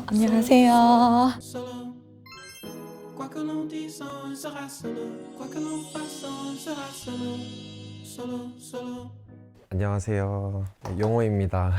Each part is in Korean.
안녕하세요. 안녕하세요. 용호입니다.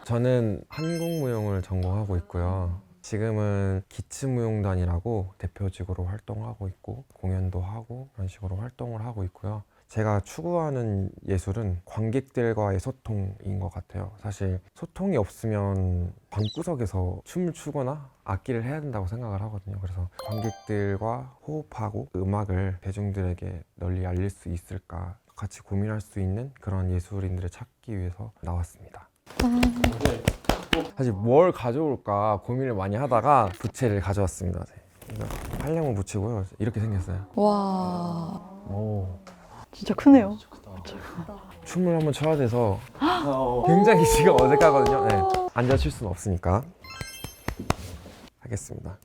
저는 한국무용을 전공하고 있고요. 지금은 기츠무용단이라고 대표직으로 활동하고 있고 공연도 하고 그런 식으로 활동을 하고 있고요. 제가 추구하는 예술은 관객들과의 소통인 것 같아요. 사실 소통이 없으면 방구석에서 춤을 추거나 악기를 해야 된다고 생각을 하거든요. 그래서 관객들과 호흡하고 음악을 대중들에게 널리 알릴 수 있을까 같이 고민할 수 있는 그런 예술인들을 찾기 위해서 나왔습니다. 사실 뭘 가져올까 고민을 많이 하다가 부채를 가져왔습니다. 한량을 붙이고요. 이렇게 생겼어요. 와, 오. 진짜 크네요. 춤을 한번 춰야 돼서 굉장히 지금 어색하거든요. 네. 앉아 출 수는 없으니까 하겠습니다.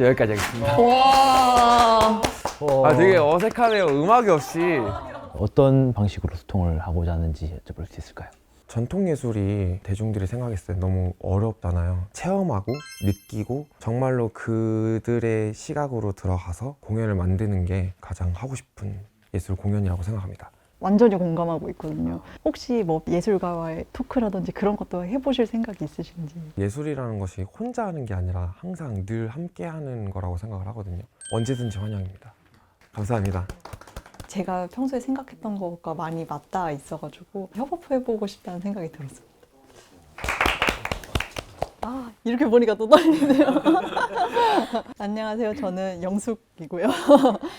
여기까지 하겠습니다. 와, 되게 어색하네요. 음악이 없이. 어떤 방식으로 소통을 하고자 하는지 여쭤볼 수 있을까요? 전통 예술이 대중들이 생각했을 때 너무 어렵잖아요. 체험하고 느끼고 정말로 그들의 시각으로 들어가서 공연을 만드는 게 가장 하고 싶은 예술 공연이라고 생각합니다. 완전히 공감하고 있거든요. 혹시 뭐 예술가와의 토크라든지 그런 것도 해보실 생각이 있으신지? 예술이라는 것이 혼자 하는 게 아니라 항상 늘 함께 하는 거라고 생각을 하거든요. 언제든지 환영입니다. 감사합니다. 제가 평소에 생각했던 것과 많이 맞닿아 있어가지고 협업해보고 싶다는 생각이 들었습니다. 아, 이렇게 보니까 또 떨리네요. 안녕하세요. 저는 영숙이고요.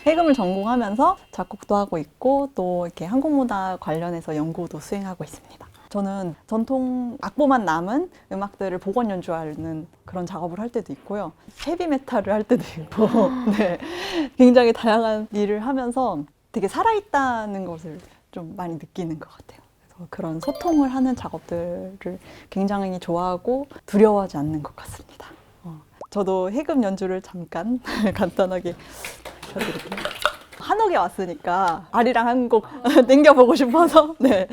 해금을 전공하면서 작곡도 하고 있고 또 이렇게 한국문화 관련해서 연구도 수행하고 있습니다. 저는 전통 악보만 남은 음악들을 복원 연주하는 그런 작업을 할 때도 있고요. 헤비메탈을 할 때도 있고 네, 굉장히 다양한 일을 하면서 되게 살아있다는 것을 좀 많이 느끼는 것 같아요. 그런 소통을 하는 작업들을 굉장히 좋아하고 두려워하지 않는 것 같습니다. 저도 해금 연주를 잠깐 간단하게 켜드릴게요. 한옥에 왔으니까 아리랑 한 곡 땡겨보고 싶어서 네.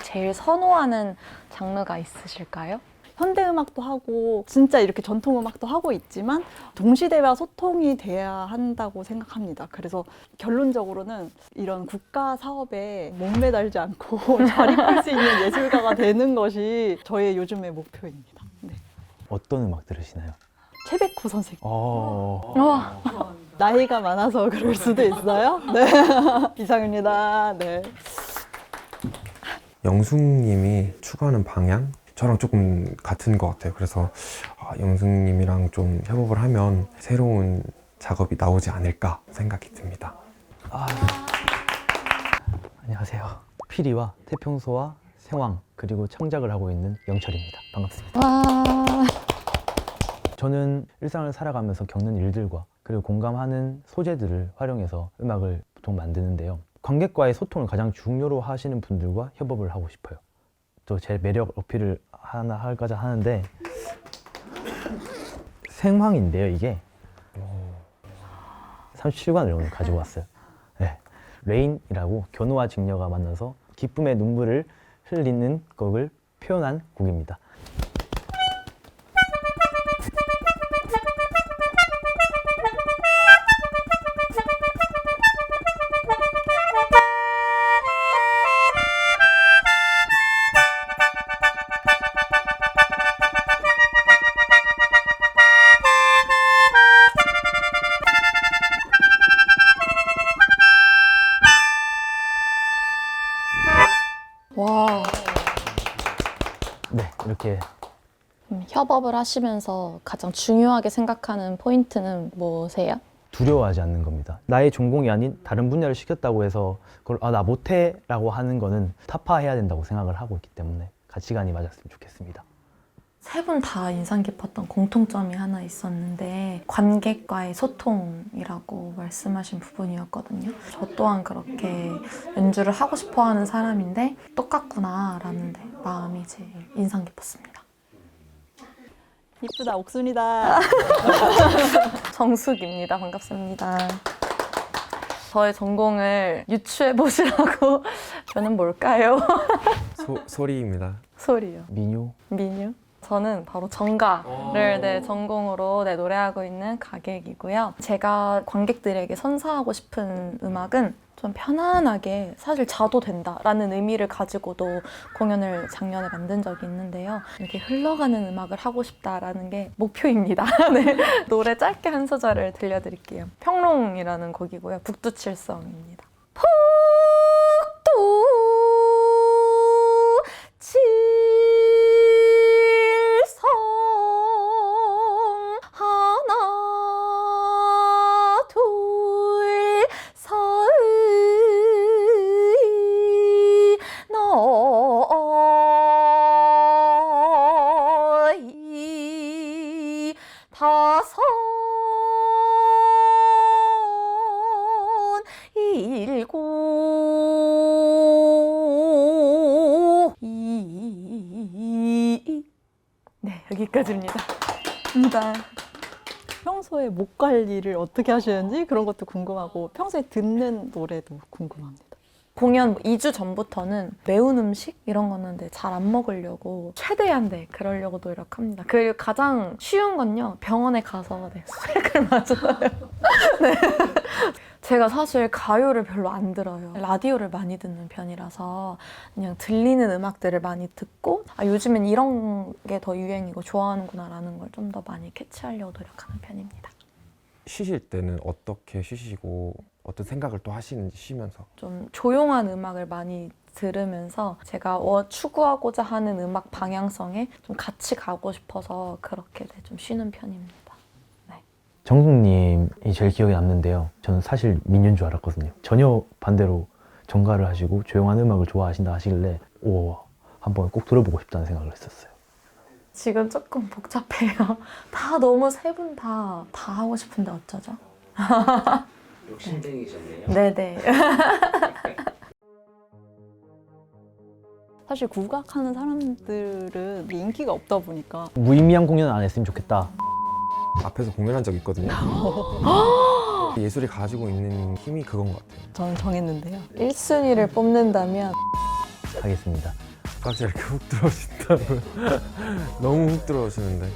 제일 선호하는 장르가 있으실까요? 현대음악도 하고 진짜 이렇게 전통음악도 하고 있지만 동시대와 소통이 돼야 한다고 생각합니다. 그래서 결론적으로는 이런 국가 사업에 몸매달지 않고 자립할 수 있는 예술가가 되는 것이 저의 요즘의 목표입니다. 네. 어떤 음악 들으시나요? 최백호 선생님. 와, 나이가 많아서 그럴 수도 있어요. 네. 이상입니다. 네. 영숙님이 추구하는 방향 저랑 조금 같은 것 같아요. 그래서 영숙님이랑 좀 협업을 하면 새로운 작업이 나오지 않을까 생각이 듭니다. 안녕하세요. 피리와 태평소와 생황 그리고 창작을 하고 있는 영철입니다. 반갑습니다. 와, 저는 일상을 살아가면서 겪는 일들과 그리고 공감하는 소재들을 활용해서 음악을 보통 만드는데요. 관객과의 소통을 가장 중요로 하시는 분들과 협업을 하고 싶어요. 또 제 매력 어필을 하나 할까 하는데 생황인데요. 이게 37관을 오늘 가지고 왔어요. 네. 레인이라고 견우와 직녀가 만나서 기쁨의 눈물을 흘리는 곡을 표현한 곡입니다. 예. 협업을 하시면서 가장 중요하게 생각하는 포인트는 뭐세요? 두려워하지 않는 겁니다. 나의 전공이 아닌 다른 분야를 시켰다고 해서 그걸 나 못해 라고 하는 거는 타파해야 된다고 생각을 하고 있기 때문에 가치관이 맞았으면 좋겠습니다. 세 분 다 인상 깊었던 공통점이 하나 있었는데 관객과의 소통이라고 말씀하신 부분이었거든요. 저 또한 그렇게 연주를 하고 싶어 하는 사람인데 똑같구나 라는 데 마음이 제일 인상 깊었습니다. 이쁘다, 옥순이다. 정숙입니다. 반갑습니다. 저의 전공을 유추해 보시라고 저는 뭘까요? 소리입니다. 소리요. 민요? 민요? 저는 바로 정가를 전공으로 노래하고 있는 가객이고요. 제가 관객들에게 선사하고 싶은 음악은 좀 편안하게 사실 자도 된다라는 의미를 가지고도 공연을 작년에 만든 적이 있는데요. 이렇게 흘러가는 음악을 하고 싶다라는 게 목표입니다. 네. 노래 짧게 한 소절을 들려드릴게요. 평롱이라는 곡이고요. 북두칠성입니다. 북두 칠성 하나 둘 서의 너희 다섯 일곱 네, 여기까지입니다. 평소에 목 관리를 어떻게 하시는지 그런 것도 궁금하고 평소에 듣는 노래도 궁금합니다. 공연 2주 전부터는 매운 음식 이런 거는 잘 안 먹으려고 최대한 그러려고 노력합니다. 그리고 가장 쉬운 건요. 병원에 가서 수액을 맞아요. 네. 제가 사실 가요를 별로 안 들어요. 라디오를 많이 듣는 편이라서 그냥 들리는 음악들을 많이 듣고 요즘엔 이런 게 더 유행이고 좋아하는구나라는 걸 좀 더 많이 캐치하려고 노력하는 편입니다. 쉬실 때는 어떻게 쉬시고 어떤 생각을 또 하시는지 쉬면서? 좀 조용한 음악을 많이 들으면서 제가 추구하고자 하는 음악 방향성에 좀 같이 가고 싶어서 그렇게 좀 쉬는 편입니다. 정숙님이 제일 기억에 남는데요. 저는 사실 민요인 줄 알았거든요. 전혀 반대로 정가를 하시고 조용한 음악을 좋아하신다 하시길래 한번 꼭 들어보고 싶다는 생각을 했었어요. 지금 조금 복잡해요. 다 너무 세 분 다 하고 싶은데 어쩌죠? 욕심쟁이셨네요. 네네. 사실 국악하는 사람들은 인기가 없다 보니까 무의미한 공연 안 했으면 좋겠다. 앞에서 공연한 적 있거든요. 예술이 가지고 있는 힘이 그건 것 같아요. 저는 정했는데요. 1순위를 뽑는다면 하겠습니다. 깍지 이렇게 훅 들어오신다고. 너무 훅 들어오시는데.